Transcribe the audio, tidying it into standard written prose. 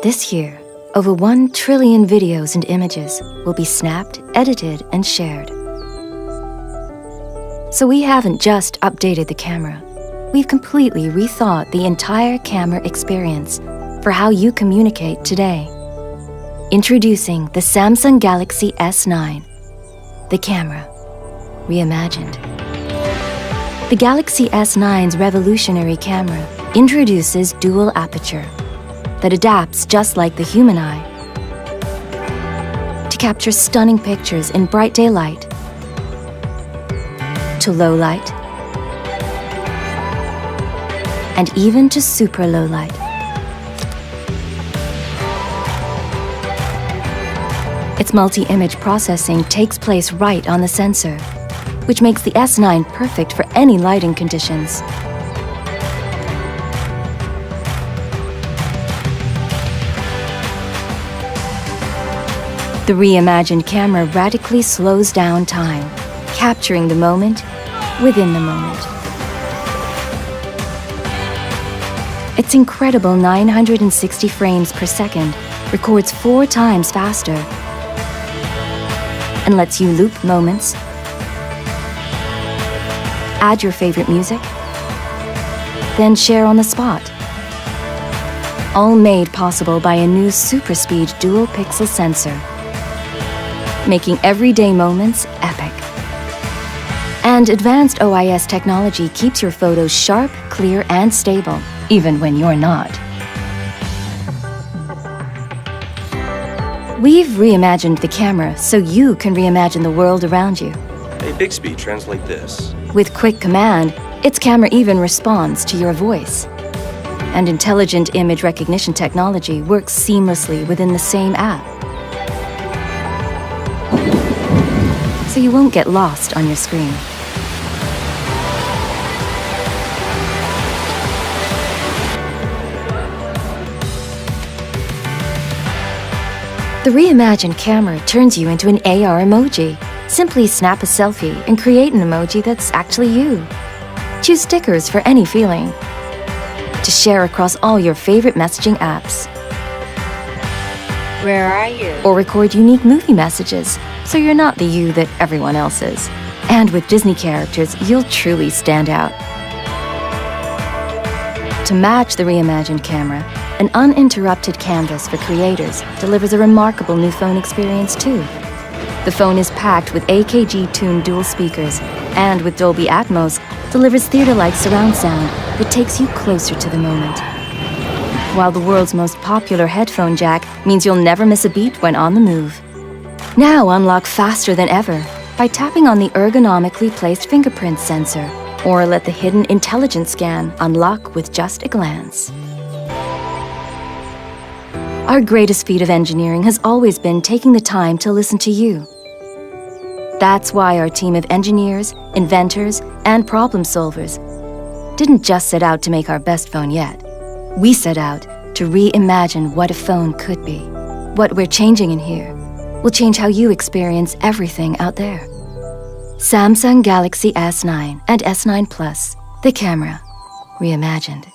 This year, over 1 trillion videos and images will be snapped, edited, and shared. So we haven't just updated the camera. We've completely rethought the entire camera experience for how you communicate today. Introducing the Samsung Galaxy S9, the camera reimagined. The Galaxy S9's revolutionary camera introduces dual aperture that adapts just like the human eye to capture stunning pictures in bright daylight, to low light, and even to super low light. Its multi-image processing takes place right on the sensor, which makes the S9 perfect for any lighting conditions. The reimagined camera radically slows down time, capturing the moment within the moment. Its incredible 960 frames per second records 4 times faster and lets you loop moments, add your favorite music, then share on the spot. All made possible by a new super speed dual pixel sensor, making everyday moments epic. And advanced OIS technology keeps your photos sharp, clear, and stable, even when you're not. We've reimagined the camera so you can reimagine the world around you. Hey Bixby, translate this. With quick command, its camera even responds to your voice. And intelligent image recognition technology works seamlessly within the same app, so you won't get lost on your screen. The reimagined camera turns you into an AR emoji. Simply snap a selfie and create an emoji that's actually you. Choose stickers for any feeling, to share across all your favorite messaging apps. Where are you? Or record unique movie messages, so you're not the you that everyone else is. And with Disney characters, you'll truly stand out. To match the reimagined camera, an uninterrupted canvas for creators delivers a remarkable new phone experience too. The phone is packed with AKG-tuned dual speakers, and with Dolby Atmos, delivers theater-like surround sound that takes you closer to the moment. While the world's most popular headphone jack means you'll never miss a beat when on the move. Now unlock faster than ever by tapping on the ergonomically placed fingerprint sensor, or let the hidden intelligence scan unlock with just a glance. Our greatest feat of engineering has always been taking the time to listen to you. That's why our team of engineers, inventors, and problem solvers didn't just set out to make our best phone yet. We set out to reimagine what a phone could be. What we're changing in here will change how you experience everything out there. Samsung Galaxy S9 and S9 Plus, the camera reimagined.